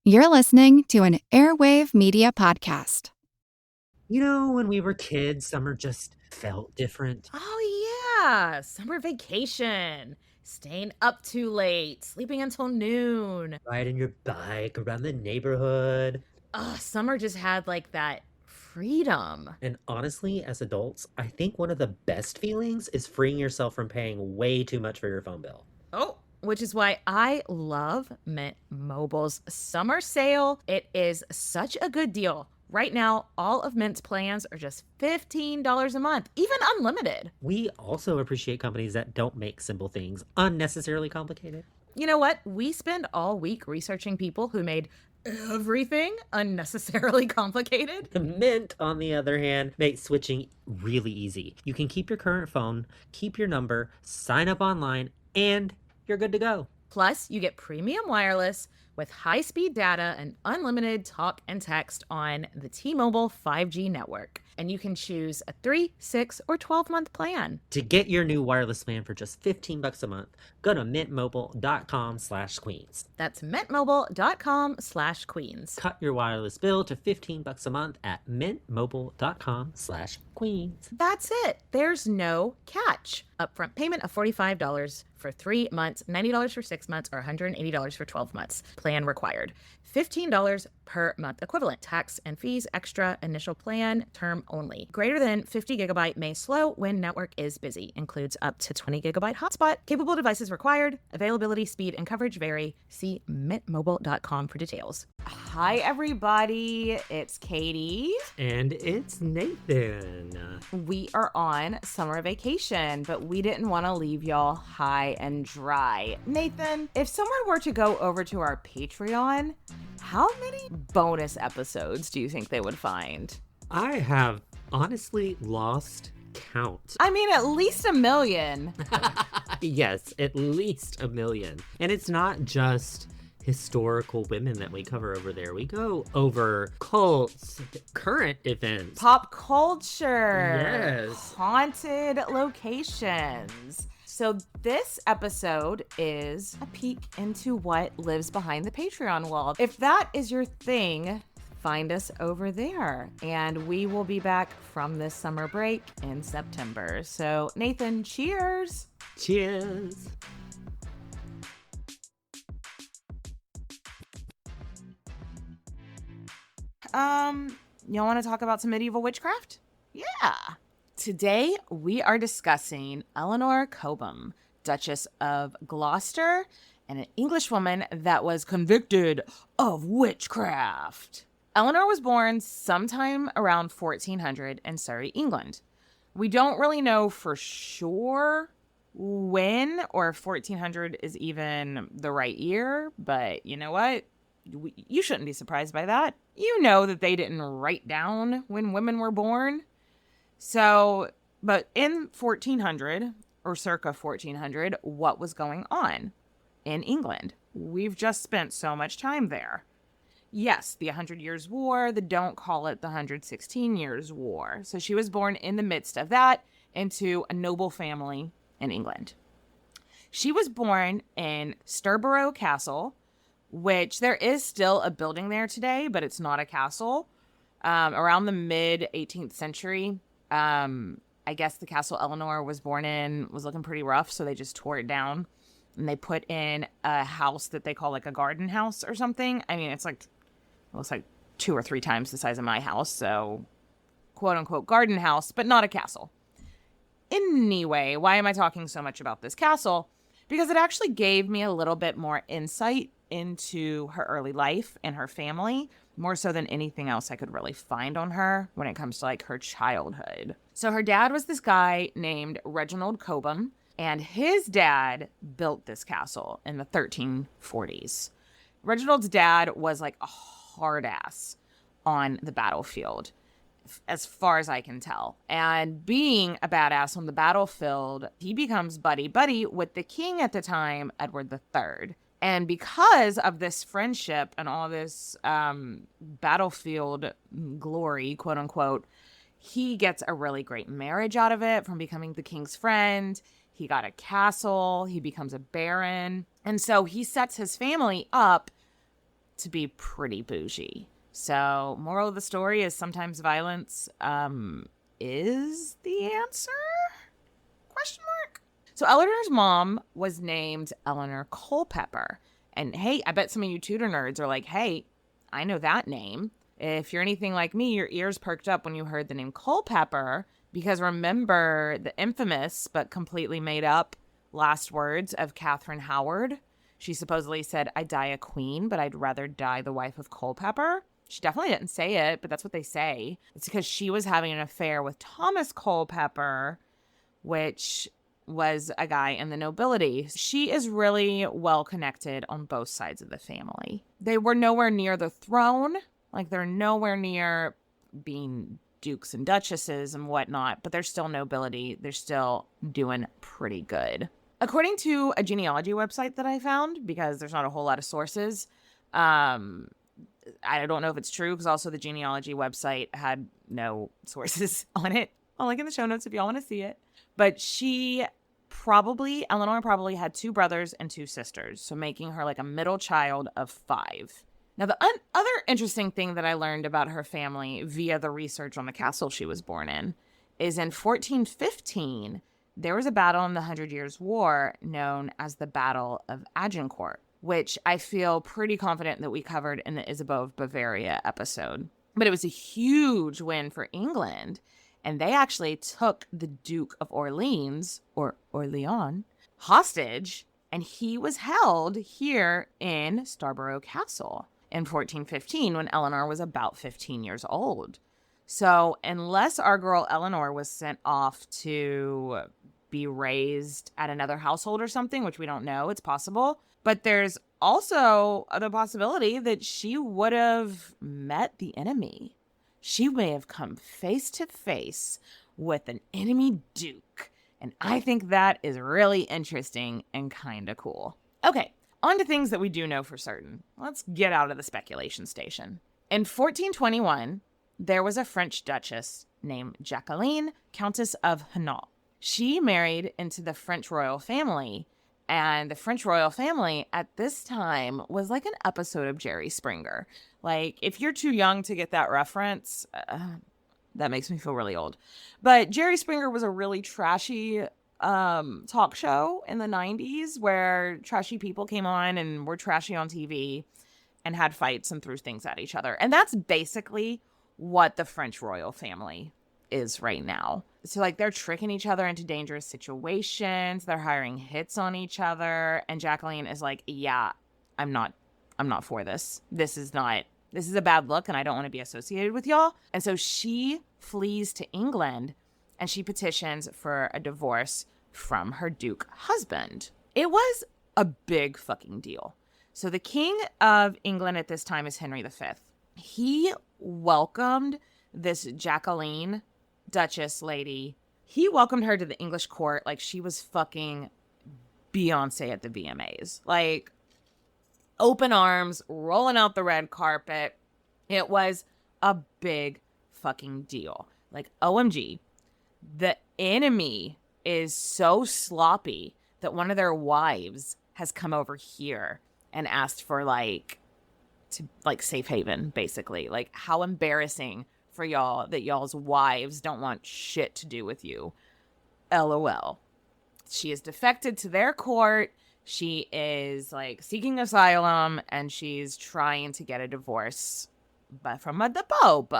You're listening to an Airwave Media Podcast. You know, when we were kids, summer just felt different. Oh, yeah. Summer vacation. Staying up too late. Sleeping until noon. Riding your bike around the neighborhood. Ugh, summer just had like that freedom. And honestly, as adults, I think one of the best feelings is freeing yourself from paying way too much for your phone bill. Oh, which is why I love Mint Mobile's summer sale. It is such a good deal. Right now, all of Mint's plans are just $15 a month, even unlimited. We also appreciate companies that don't make simple things unnecessarily complicated. You know what? We spend all week researching people who made everything unnecessarily complicated. Mint, on the other hand, makes switching really easy. You can keep your current phone, keep your number, sign up online, and you're good to go. Plus, you get premium wireless with high-speed data and unlimited talk and text on the T-Mobile 5G network. And you can choose a 3, 6, or 12-month plan. To get your new wireless plan for just $15 a month, go to mintmobile.com/queens. That's mintmobile.com/queens. Cut your wireless bill to $15 a month at mintmobile.com/queens. That's it. There's no catch. Upfront payment of $45 for 3 months, $90 for 6 months, or $180 for 12 months. Plan required. $15 per month equivalent. Tax and fees extra. Initial plan term only. Greater than 50 gigabyte may slow when network is busy. Includes up to 20 gigabyte hotspot. Capable devices required. Availability, speed, and coverage vary. See mintmobile.com for details. Hi, everybody. It's Katie. And it's Nathan. We are on summer vacation, but we didn't want to leave y'all high and dry. Nathan, if someone were to go over to our Patreon, how many bonus episodes do you think they would find? I have honestly lost count. I mean, at least 1 million. Yes, at least 1 million. And it's not just historical women that we cover over there. We go over cults, current events, Pop culture. Yes. Haunted locations. So this episode is a peek into what lives behind the Patreon wall. If that is your thing, find us over there. And we will be back from this summer break in September. So Nathan, cheers. Cheers. You want to talk about some medieval witchcraft? Yeah. Today, we are discussing Eleanor Cobham, Duchess of Gloucester, and an Englishwoman that was convicted of witchcraft. Eleanor was born sometime around 1400 in Surrey, England. We don't really know for sure when or if 1400 is even the right year, but you know what? You shouldn't be surprised by that. You know that they didn't write down when women were born. So, but in 1400 or circa 1400, what was going on in England? We've just spent so much time there. Yes, the 100 Years' War, don't call it the 116 Years' War. So she was born in the midst of that into a noble family in England. She was born in Sterborough Castle, which there is still a building there today, but it's not a castle. Around the mid 18th century, I guess the castle Eleanor was born in was looking pretty rough, so they just tore it down and they put in a house that they call like a garden house or something. I mean, it looks like 2 or 3 times the size of my house, so quote unquote garden house, but not a castle. Anyway, why am I talking so much about this castle? Because it actually gave me a little bit more insight into her early life and her family, more so than anything else I could really find on her when it comes to like her childhood. So her dad was this guy named Reginald Cobham, and his dad built this castle in the 1340s. Reginald's dad was like a hard ass on the battlefield, as far as I can tell. And being a badass on the battlefield, he becomes buddy-buddy with the king at the time, Edward III. And because of this friendship and all this battlefield glory, quote unquote, he gets a really great marriage out of it from becoming the king's friend. He got a castle. He becomes a baron. And so he sets his family up to be pretty bougie. So, moral of the story is sometimes violence is the answer? Question mark. So Eleanor's mom was named Eleanor Culpepper. And hey, I bet some of you Tudor nerds are like, hey, I know that name. If you're anything like me, your ears perked up when you heard the name Culpepper, because remember the infamous but completely made up last words of Catherine Howard. She supposedly said, "I'd die a queen, but I'd rather die the wife of Culpepper." She definitely didn't say it, but that's what they say. It's because she was having an affair with Thomas Culpepper, which was a guy in the nobility. She is really well connected on both sides of the family. They were nowhere near the throne. Like, they're nowhere near being dukes and duchesses and whatnot, but they're still nobility. They're still doing pretty good. According to a genealogy website that I found, because there's not a whole lot of sources, I don't know if it's true, because also the genealogy website had no sources on it. I'll link in the show notes if y'all want to see it. But Eleanor probably had 2 brothers and 2 sisters, so making her like a middle child of 5. Now, the other interesting thing that I learned about her family via the research on the castle she was born in is in 1415, there was a battle in the 100 Years' War known as the Battle of Agincourt, which I feel pretty confident that we covered in the Isabeau of Bavaria episode. But it was a huge win for England, and they actually took the Duke of Orleans, or Orleans, hostage, and he was held here in Starborough Castle in 1415 when Eleanor was about 15 years old. So unless our girl Eleanor was sent off to be raised at another household or something, which we don't know, it's possible. But there's also the possibility that she would have met the enemy. She may have come face to face with an enemy duke. And I think that is really interesting and kind of cool. Okay, on to things that we do know for certain. Let's get out of the speculation station. In 1421, there was a French duchess named Jacqueline, Countess of Hainaut. She married into the French royal family, and the French royal family at this time was like an episode of Jerry Springer. Like, if you're too young to get that reference, that makes me feel really old. But Jerry Springer was a really trashy talk show in the 90s where trashy people came on and were trashy on TV and had fights and threw things at each other. And that's basically what the French royal family is right now. So like they're tricking each other into dangerous situations. They're hiring hits on each other. And Jacqueline is like, yeah, I'm not for this. This is a bad look and I don't want to be associated with y'all. And so she flees to England and she petitions for a divorce from her Duke husband. It was a big fucking deal. So the King of England at this time is Henry V. He welcomed this Jacqueline Duchess lady. He welcomed her to the English court like she was fucking Beyonce at the VMAs. Like, open arms, rolling out the red carpet. It was a big fucking deal. Like, OMG. The enemy is so sloppy that one of their wives has come over here and asked for safe haven, basically. Like, how embarrassing for y'all that y'all's wives don't want shit to do with you. LOL. She is defected to their court. She is seeking asylum and she's trying to get a divorce from the Pope.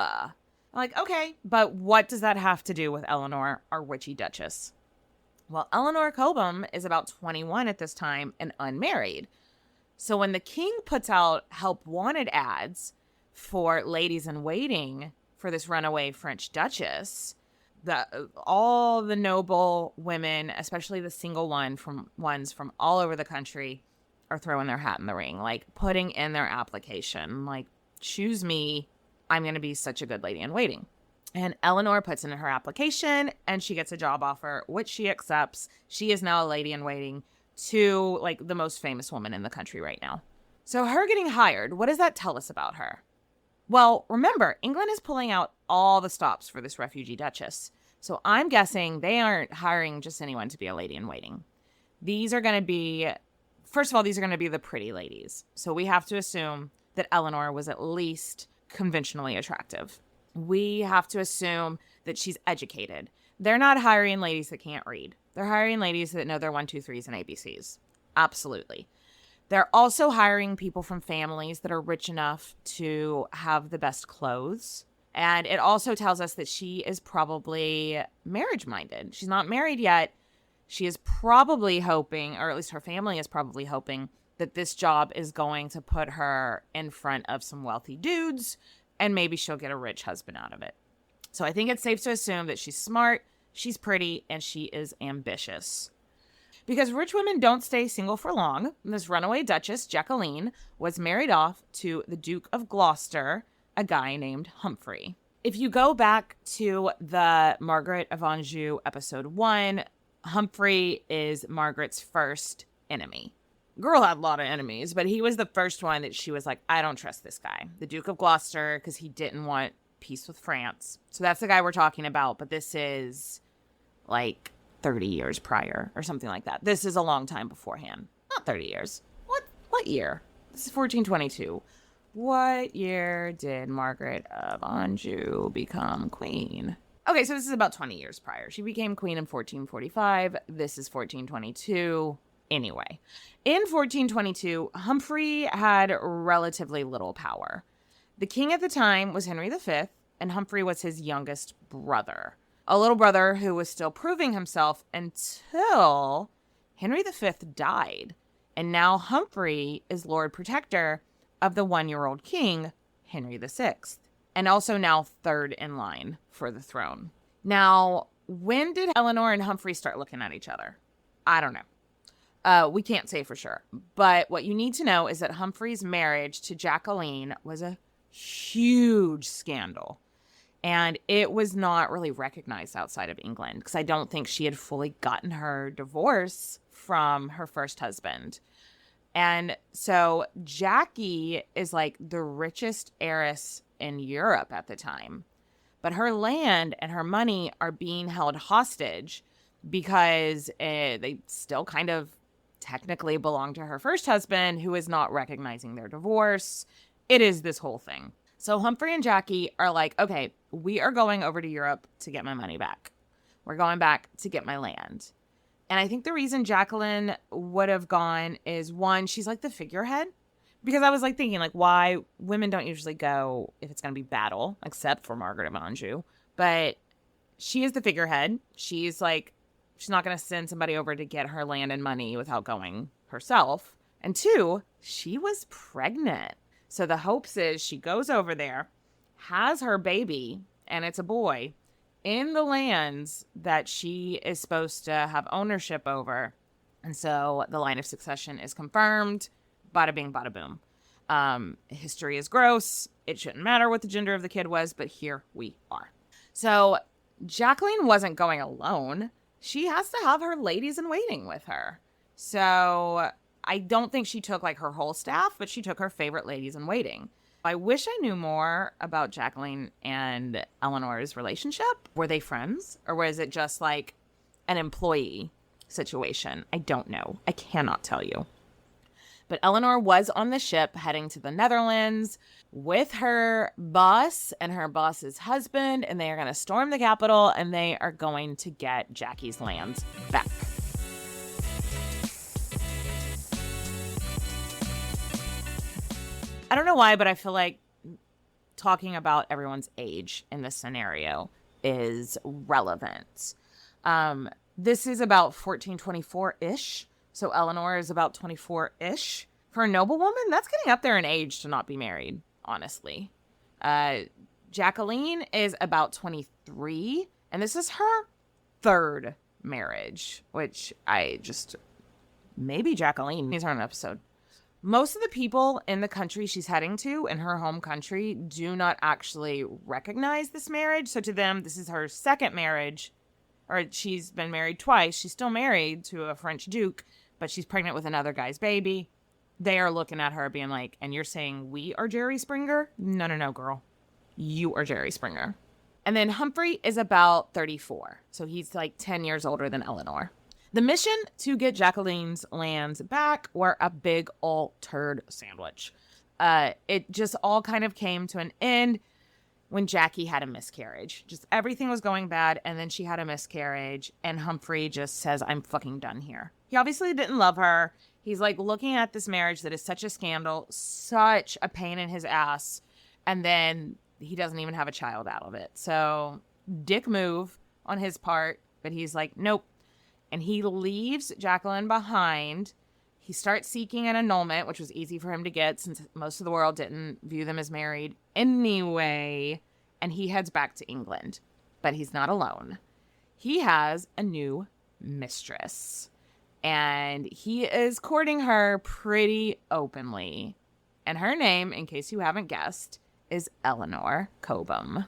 Okay, but what does that have to do with Eleanor, our witchy duchess? Well, Eleanor Cobham is about 21 at this time and unmarried. So when the king puts out help wanted ads for ladies in waiting for this runaway French duchess, all the noble women, especially the single ones from all over the country, are throwing their hat in the ring, putting in their application, choose me, I'm going to be such a good lady in waiting. And Eleanor puts in her application and she gets a job offer, which she accepts. She is now a lady in waiting to the most famous woman in the country right now. So her getting hired, what does that tell us about her? Well, remember, England is pulling out all the stops for this refugee duchess. So I'm guessing they aren't hiring just anyone to be a lady in waiting. These are going to be the pretty ladies. So we have to assume that Eleanor was at least conventionally attractive. We have to assume that she's educated. They're not hiring ladies that can't read. They're hiring ladies that know their 1, 2, 3s and ABCs. Absolutely. They're also hiring people from families that are rich enough to have the best clothes. And it also tells us that she is probably marriage-minded. She's not married yet. She is probably hoping, or at least her family is probably hoping, that this job is going to put her in front of some wealthy dudes, and maybe she'll get a rich husband out of it. So I think it's safe to assume that she's smart, she's pretty, and she is ambitious. Because rich women don't stay single for long, this runaway Duchess, Jacqueline, was married off to the Duke of Gloucester, a guy named Humphrey. If you go back to the Margaret of Anjou episode 1, Humphrey is Margaret's first enemy. Girl had a lot of enemies, but he was the first one that she was like, I don't trust this guy. The Duke of Gloucester, because he didn't want peace with France. So that's the guy we're talking about, but this is like 30 years prior or something like that. This is a long time beforehand. Not 30 years. What year? This is 1422. What year did Margaret of Anjou become queen? Okay, so this is about 20 years prior. She became queen in 1445. This is 1422. Anyway, in 1422, Humphrey had relatively little power. The king at the time was Henry V, and Humphrey was his youngest brother. A little brother who was still proving himself until Henry V died. And now Humphrey is Lord Protector of the 1-year-old king, Henry VI, and also now third in line for the throne. Now, when did Eleanor and Humphrey start looking at each other? I don't know. We can't say for sure. But what you need to know is that Humphrey's marriage to Jacqueline was a huge scandal. And it was not really recognized outside of England because I don't think she had fully gotten her divorce from her first husband. And so Jackie is like the richest heiress in Europe at the time. But her land and her money are being held hostage because they still kind of technically belong to her first husband, who is not recognizing their divorce. It is this whole thing. So Humphrey and Jackie are like, okay, we are going over to Europe to get my money back. We're going back to get my land. And I think the reason Jacqueline would have gone is, one, she's like the figurehead. Because I was like thinking like why women don't usually go if it's going to be battle, except for Margaret of Anjou. But she is the figurehead. She's like, she's not going to send somebody over to get her land and money without going herself. And two, she was pregnant. So the hopes is she goes over there, has her baby, and it's a boy, in the lands that she is supposed to have ownership over. And so the line of succession is confirmed. Bada bing, bada boom. History is gross. It shouldn't matter what the gender of the kid was, but here we are. So Jacqueline wasn't going alone. She has to have her ladies in waiting with her. So I don't think she took like her whole staff, but she took her favorite ladies in waiting. I wish I knew more about Jacqueline and Eleanor's relationship. Were they friends, or was it just like an employee situation? I don't know. I cannot tell you. But Eleanor was on the ship heading to the Netherlands with her boss and her boss's husband, and they are going to storm the capital, and they are going to get Jackie's lands back. I don't know why, but I feel like talking about everyone's age in this scenario is relevant. This is about 1424-ish. So Eleanor is about 24-ish. For a noblewoman, that's getting up there in age to not be married, honestly. Jacqueline is about 23, and this is her third marriage, which maybe Jacqueline needs her on an episode. Most of the people in the country she's heading to, in her home country, do not actually recognize this marriage. So to them, this is her second marriage, or she's been married twice. She's still married to a French duke, but she's pregnant with another guy's baby. They are looking at her being like, and you're saying we are Jerry Springer? No, girl. You are Jerry Springer. And then Humphrey is about 34. So he's like 10 years older than Eleanor. The mission to get Jacqueline's lands back were a big old turd sandwich. It just all kind of came to an end when Jackie had a miscarriage. Just everything was going bad, and then she had a miscarriage, and Humphrey just says, I'm fucking done here. He obviously didn't love her. He's like looking at this marriage that is such a scandal, such a pain in his ass, and then he doesn't even have a child out of it. So, dick move on his part, but he's like, nope. And he leaves Jacqueline behind. He starts seeking an annulment, which was easy for him to get since most of the world didn't view them as married anyway. And he heads back to England. But he's not alone. He has a new mistress. And he is courting her pretty openly. And her name, in case you haven't guessed, is Eleanor Cobham.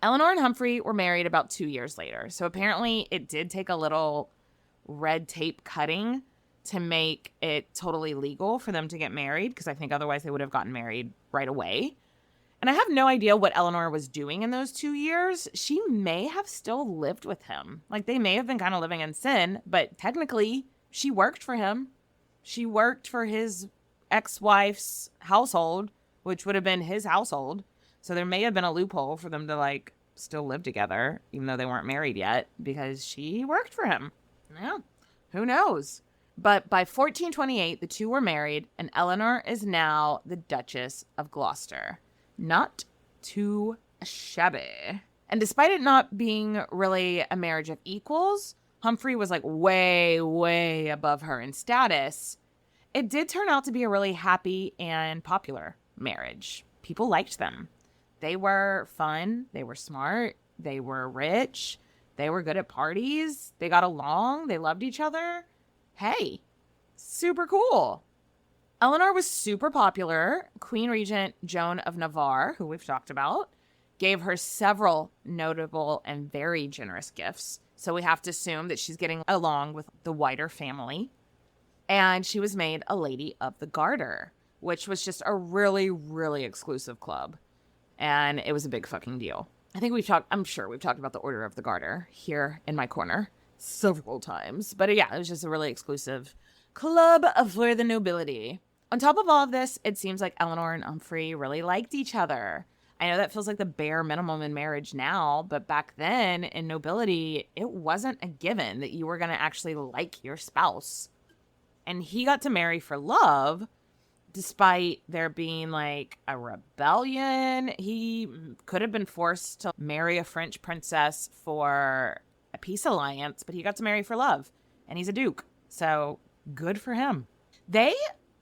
Eleanor and Humphrey were married about 2 years later. So apparently it did take a little red tape cutting to make it totally legal for them to get married, because I think otherwise they would have gotten married right away. And I have no idea what Eleanor was doing in those 2 years. She may have still lived with him. Like, they may have been kind of living in sin, but technically she worked for him. She worked for his ex-wife's household, which would have been his household. So there may have been a loophole for them to, like, still live together, even though they weren't married yet, because she worked for him. Yeah, who knows? But by 1428, the two were married, and Eleanor is now the Duchess of Gloucester. Not too shabby. And despite it not being really a marriage of equals, Humphrey was like way, way above her in status. It did turn out to be a really happy and popular marriage. People liked them. They were fun. They were smart. They were rich. They were good at parties. They got along. They loved each other. Hey, super cool. Eleanor was super popular. Queen Regent Joan of Navarre, who we've talked about, gave her several notable and very generous gifts. So we have to assume that she's getting along with the wider family. And she was made a Lady of the Garter, which was just a really, really exclusive club. And it was a big fucking deal. I'm sure we've talked about the Order of the Garter here in my corner several times. But yeah, it was just a really exclusive club for the nobility. On top of all of this, it seems like Eleanor and Humphrey really liked each other. I know that feels like the bare minimum in marriage now, but back then in nobility, it wasn't a given that you were going to actually like your spouse. And he got to marry for love, despite there being like a rebellion. He could have been forced to marry a French princess for a peace alliance, but he got to marry for love. And he's a duke, so good for him. They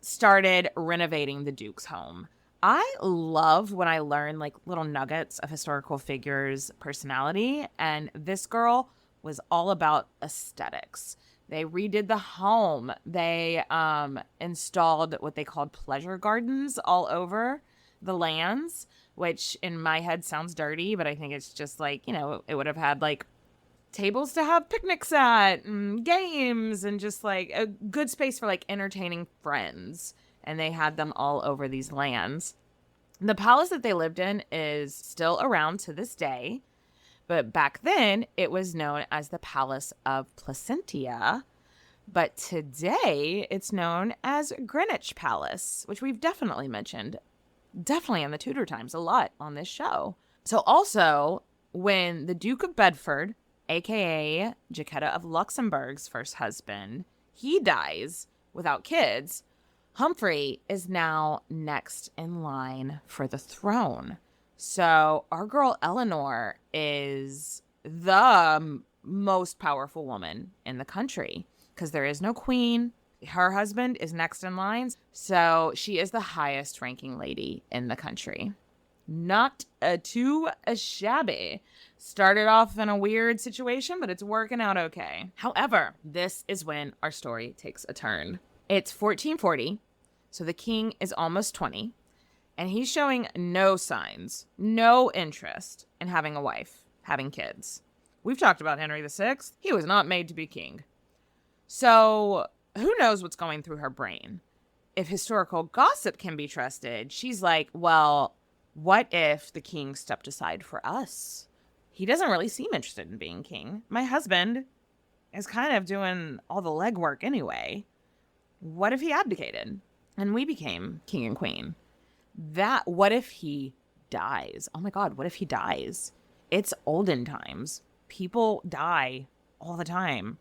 started renovating the duke's home. I love when I learn like little nuggets of historical figures' personality, and this girl was all about aesthetics. They redid the home. They installed what they called pleasure gardens all over the lands, which in my head sounds dirty, but I think it's just like, you know, it would have had like tables to have picnics at and games and just like a good space for like entertaining friends. And they had them all over these lands. The palace that they lived in is still around to this day. But back then, it was known as the Palace of Placentia. But today, it's known as Greenwich Palace, which we've definitely mentioned. Definitely in the Tudor times a lot on this show. So also, when the Duke of Bedford, a.k.a. Jacquetta of Luxembourg's first husband, he dies without kids, Humphrey is now next in line for the throne. So our girl Eleanor is the most powerful woman in the country because there is no queen. Her husband is next in line. So she is the highest ranking lady in the country. Not too shabby. Started off in a weird situation, but it's working out okay. However, this is when our story takes a turn. It's 1440. So the king is almost 20. And he's showing no signs, no interest in having a wife, having kids. We've talked about Henry VI. He was not made to be king. So who knows what's going through her brain? If historical gossip can be trusted, she's like, well, what if the king stepped aside for us? He doesn't really seem interested in being king. My husband is kind of doing all the legwork anyway. What if he abdicated and we became king and queen? What if he dies? Oh my God, what if he dies? It's olden times. People die all the time.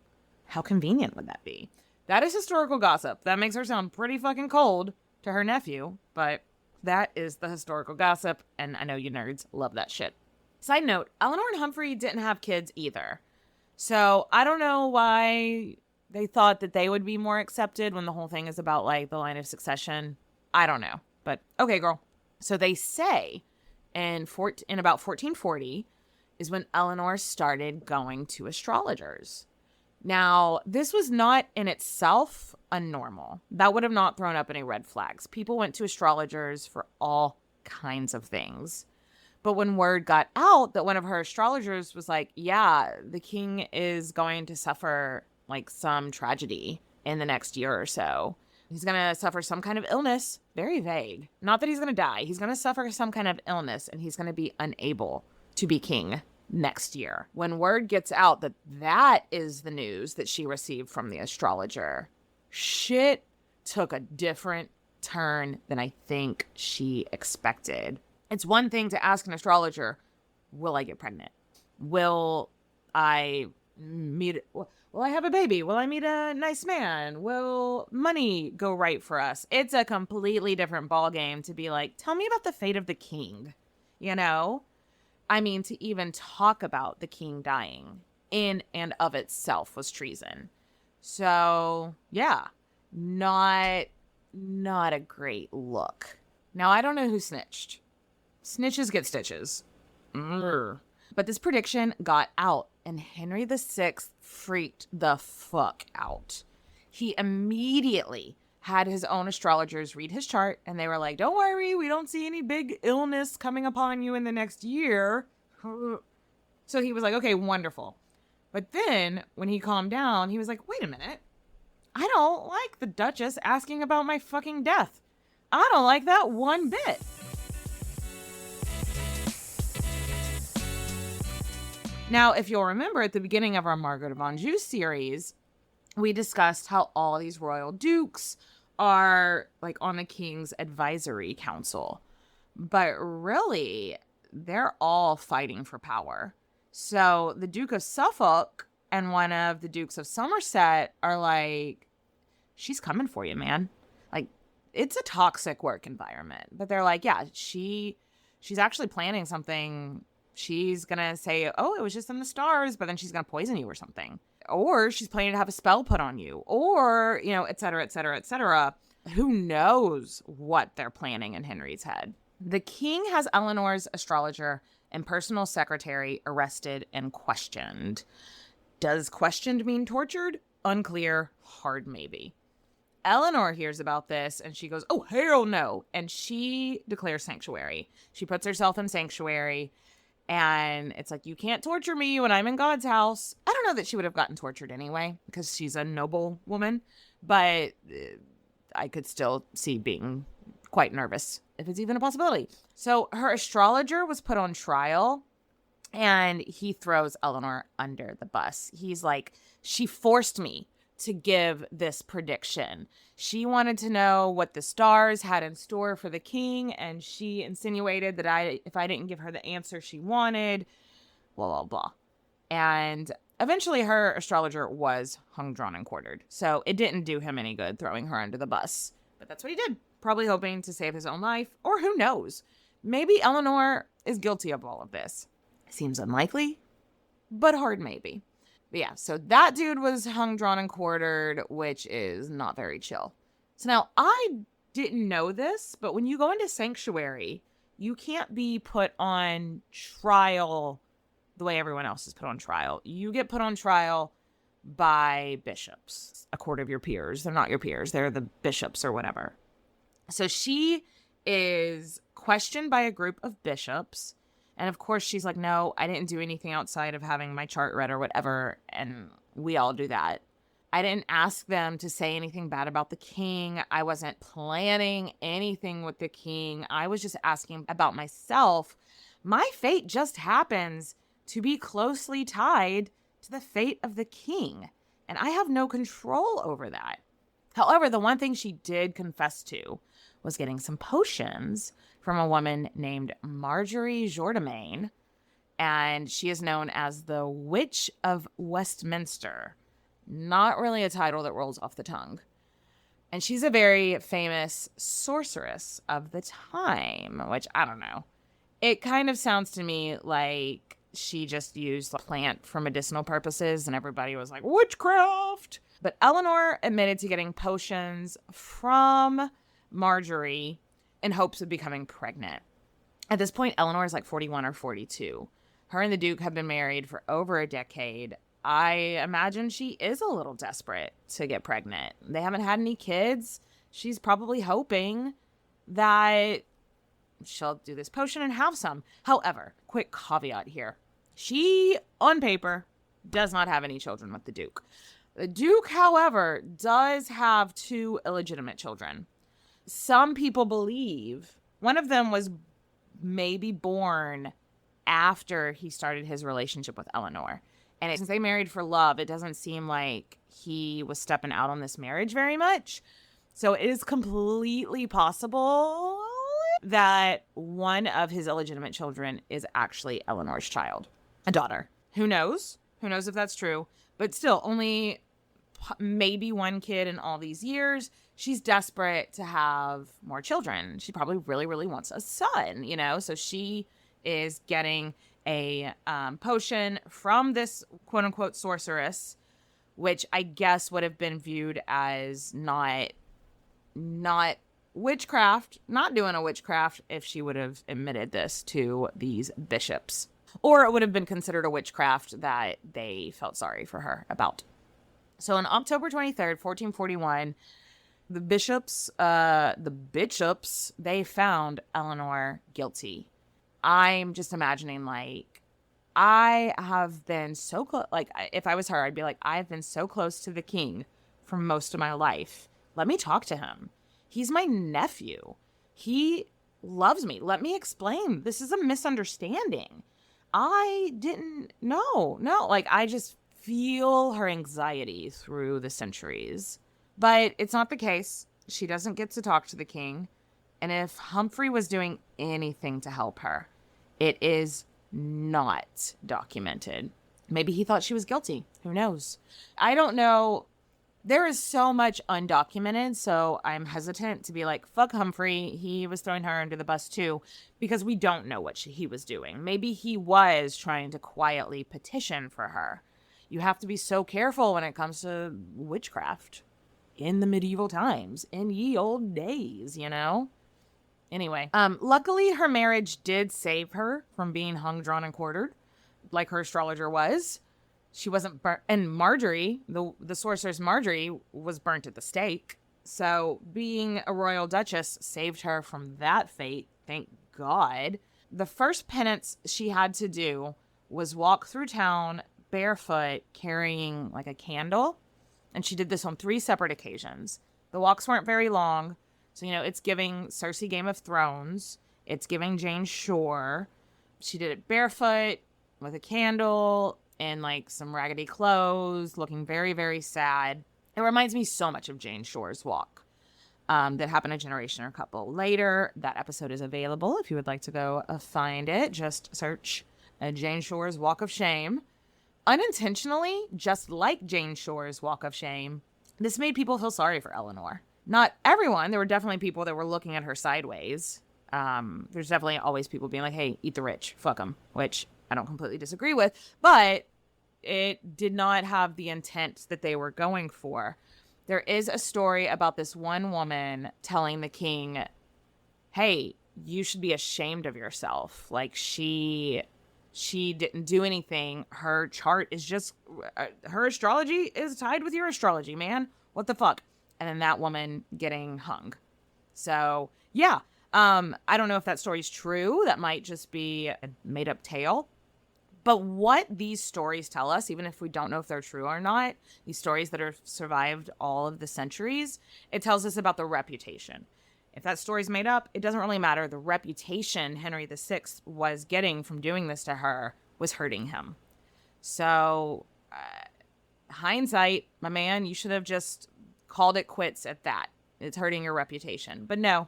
How convenient would that be? That is historical gossip. That makes her sound pretty fucking cold to her nephew, but that is the historical gossip, and I know you nerds love that shit. Side note, Eleanor and Humphrey didn't have kids either. So I don't know why they thought that they would be more accepted when the whole thing is about like the line of succession. I don't know, but okay, girl. So they say in about 1440 is when Eleanor started going to astrologers. Now, this was not in itself unnormal. That would have not thrown up any red flags. People went to astrologers for all kinds of things. But when word got out that one of her astrologers was like, yeah, the king is going to suffer like some tragedy in the next year or so. He's going to suffer some kind of illness, very vague. Not that he's going to die. He's going to suffer some kind of illness and he's going to be unable to be king next year. When word gets out that that is the news that she received from the astrologer, shit took a different turn than I think she expected. It's one thing to ask an astrologer, will I get pregnant? Will I have a baby? Will I meet a nice man? Will money go right for us? It's a completely different ballgame to be like, tell me about the fate of the king, you know? I mean, to even talk about the king dying in and of itself was treason. So, yeah, not a great look. Now, I don't know who snitched. Snitches get stitches. But this prediction got out, and Henry VI freaked the fuck out. He immediately had his own astrologers read his chart, and they were like, don't worry, we don't see any big illness coming upon you in the next year. So he was like, okay, wonderful. But then when he calmed down, he was like, wait a minute. I don't like the Duchess asking about my fucking death. I don't like that one bit. Now, if you'll remember at the beginning of our Margaret of Anjou series, we discussed how all these royal dukes are like on the king's advisory council. But really, they're all fighting for power. So the Duke of Suffolk and one of the Dukes of Somerset are like, she's coming for you, man. Like, it's a toxic work environment. But they're like, yeah, she's actually planning something. She's going to say, oh, it was just in the stars, but then she's going to poison you or something. Or she's planning to have a spell put on you, or, you know, et cetera, et cetera, et cetera. Who knows what they're planning in Henry's head? The king has Eleanor's astrologer and personal secretary arrested and questioned. Does questioned mean tortured? Unclear. Hard maybe. Eleanor hears about this and she goes, oh, hell no. And she declares sanctuary. She puts herself in sanctuary. And it's like, you can't torture me when I'm in God's house. I don't know that she would have gotten tortured anyway, because she's a noble woman. But I could still see being quite nervous, if it's even a possibility. So her astrologer was put on trial, and he throws Eleanor under the bus. He's like, she forced me to give this prediction. She wanted to know what the stars had in store for the king, and she insinuated that if I didn't give her the answer she wanted, blah, blah, blah. And eventually her astrologer was hung, drawn, and quartered. So it didn't do him any good throwing her under the bus. But that's what he did, probably hoping to save his own life, or who knows? Maybe Eleanor is guilty of all of this. Seems unlikely, but hard maybe. But yeah, so that dude was hung, drawn, and quartered, which is not very chill. So now, I didn't know this, but when you go into sanctuary, you can't be put on trial the way everyone else is put on trial. You get put on trial by bishops, a court of your peers. They're not your peers. They're the bishops or whatever. So she is questioned by a group of bishops. And of course, she's like, no, I didn't do anything outside of having my chart read or whatever. And we all do that. I didn't ask them to say anything bad about the king. I wasn't planning anything with the king. I was just asking about myself. My fate just happens to be closely tied to the fate of the king. And I have no control over that. However, the one thing she did confess to was getting some potions from a woman named Marjorie Jourdamain, and she is known as the Witch of Westminster. Not really a title that rolls off the tongue. And she's a very famous sorceress of the time, which I don't know. It kind of sounds to me like she just used the plant for medicinal purposes and everybody was like, witchcraft. But Eleanor admitted to getting potions from Marjorie in hopes of becoming pregnant. At this point, Eleanor is like 41 or 42. Her and the Duke have been married for over a decade. I imagine she is a little desperate to get pregnant. They haven't had any kids. She's probably hoping that she'll do this potion and have some. However, quick caveat here. She, on paper, does not have any children with the Duke. The Duke, however, does have 2 illegitimate children. Some people believe one of them was maybe born after he started his relationship with Eleanor. And since they married for love, it doesn't seem like he was stepping out on this marriage very much. So it is completely possible that one of his illegitimate children is actually Eleanor's child, a daughter. Who knows? Who knows if that's true? But still, only maybe one kid in all these years. She's desperate to have more children. She probably really, really wants a son, So she is getting a potion from this quote-unquote sorceress, which I guess would have been viewed as not witchcraft, not doing a witchcraft if she would have admitted this to these bishops. Or it would have been considered a witchcraft that they felt sorry for her about. So on October 23rd, 1441, the bishops, they found Eleanor guilty. I'm just imagining, I have been so close. If I was her, I'd be like, I've been so close to the king for most of my life. Let me talk to him. He's my nephew. He loves me. Let me explain. This is a misunderstanding. I didn't know. No, I just feel her anxiety through the centuries. But it's not the case. She doesn't get to talk to the king. And if Humphrey was doing anything to help her, it is not documented. Maybe he thought she was guilty. Who knows? I don't know. There is so much undocumented, so I'm hesitant to be like, fuck Humphrey. He was throwing her under the bus too, because we don't know what he was doing. Maybe he was trying to quietly petition for her. You have to be so careful when it comes to witchcraft in the medieval times, in ye old days, Anyway, luckily her marriage did save her from being hung, drawn, and quartered, like her astrologer was. She wasn't burnt, and Marjorie, the sorceress Marjorie, was burnt at the stake. So being a royal duchess saved her from that fate, thank God. The first penance she had to do was walk through town barefoot, carrying a candle, and she did this on 3 separate occasions. The walks weren't very long. So, it's giving Cersei Game of Thrones. It's giving Jane Shore. She did it barefoot with a candle and some raggedy clothes, looking very, very sad. It reminds me so much of Jane Shore's walk that happened a generation or a couple later. That episode is available if you would like to go find it. Just search Jane Shore's Walk of Shame. Unintentionally, just like Jane Shore's Walk of Shame, this made people feel sorry for Eleanor. Not everyone. There were definitely people that were looking at her sideways. There's definitely always people being like, hey, eat the rich. Fuck them. Which I don't completely disagree with. But it did not have the intent that they were going for. There is a story about this one woman telling the king, hey, you should be ashamed of yourself. She didn't do anything. Her chart is just, her astrology is tied with your astrology, man. What the fuck? And then that woman getting hung. So, yeah. I don't know if that story's true. That might just be a made-up tale. But what these stories tell us, even if we don't know if they're true or not, these stories that have survived all of the centuries, it tells us about the reputation. If that story's made up, it doesn't really matter. The reputation Henry VI was getting from doing this to her was hurting him. So, hindsight, my man, you should have just called it quits at that. It's hurting your reputation. But no,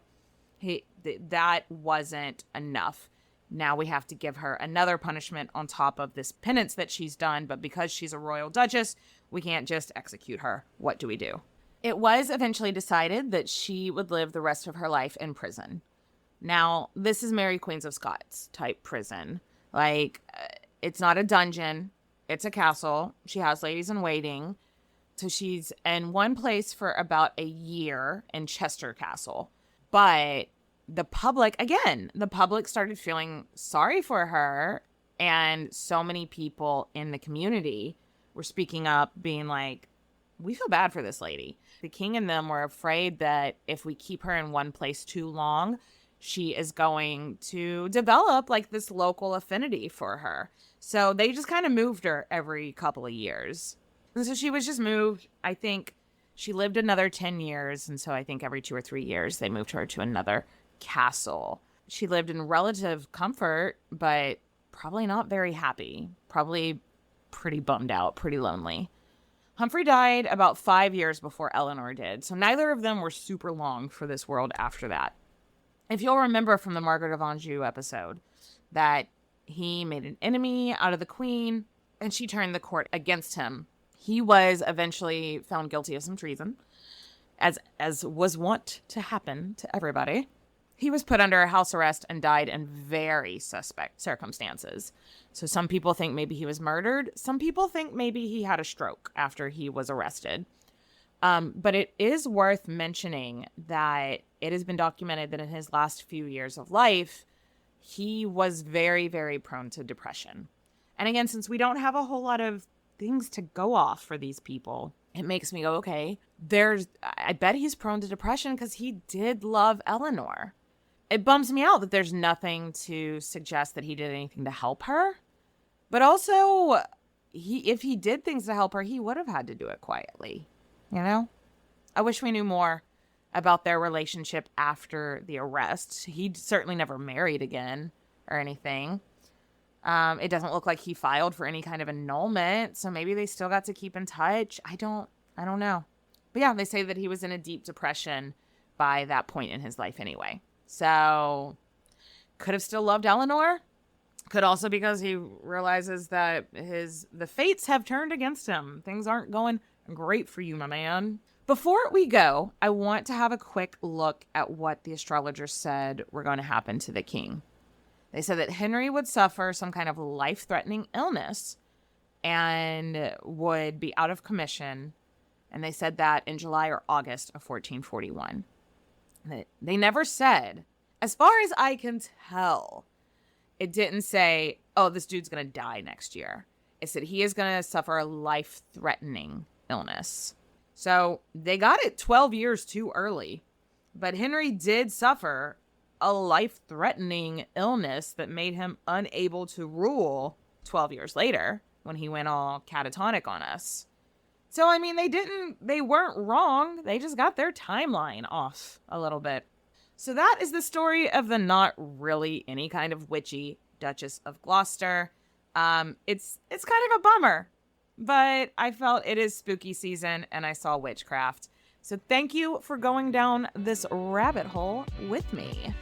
That wasn't enough. Now we have to give her another punishment on top of this penance that she's done. But because she's a royal duchess, we can't just execute her. What do we do? It was eventually decided that she would live the rest of her life in prison. Now, this is Mary Queens of Scots type prison. Like, it's not a dungeon. It's a castle. She has ladies in waiting. So she's in one place for about a year in Chester Castle. But the public started feeling sorry for her. And so many people in the community were speaking up, being like, we feel bad for this lady. The king and them were afraid that if we keep her in one place too long, she is going to develop like this local affinity for her. So they just kind of moved her every couple of years. And so she was just moved. I think she lived another 10 years. And so I think every 2 or 3 years they moved her to another castle. She lived in relative comfort, but probably not very happy. Probably pretty bummed out, pretty lonely. Humphrey died about 5 years before Eleanor did. So neither of them were super long for this world after that. If you'll remember from the Margaret of Anjou episode, that he made an enemy out of the queen and she turned the court against him. He was eventually found guilty of some treason, as was wont to happen to everybody. He was put under a house arrest and died in very suspect circumstances. So some people think maybe he was murdered. Some people think maybe he had a stroke after he was arrested. But it is worth mentioning that it has been documented that in his last few years of life, he was very, very prone to depression. And again, since we don't have a whole lot of things to go off for these people, it makes me go, okay, I bet he's prone to depression because he did love Eleanor. It bums me out that there's nothing to suggest that he did anything to help her. But also, if he did things to help her, he would have had to do it quietly. You know? I wish we knew more about their relationship after the arrest. He certainly never married again or anything. It doesn't look like he filed for any kind of annulment, so maybe they still got to keep in touch. I don't know. But yeah, they say that he was in a deep depression by that point in his life anyway. So could have still loved Eleanor. Could also because he realizes that the fates have turned against him. Things aren't going great for you, my man. Before we go, I want to have a quick look at what the astrologers said were going to happen to the king. They said that Henry would suffer some kind of life-threatening illness and would be out of commission. And they said that in July or August of 1441. They never said, as far as I can tell, it didn't say, oh, this dude's going to die next year. It said he is going to suffer a life-threatening illness. So they got it 12 years too early. But Henry did suffer a life-threatening illness that made him unable to rule 12 years later when he went all catatonic on us. So, I mean, they weren't wrong. They just got their timeline off a little bit. So that is the story of the not really any kind of witchy Duchess of Gloucester. It's kind of a bummer, but I felt it is spooky season and I saw witchcraft. So thank you for going down this rabbit hole with me.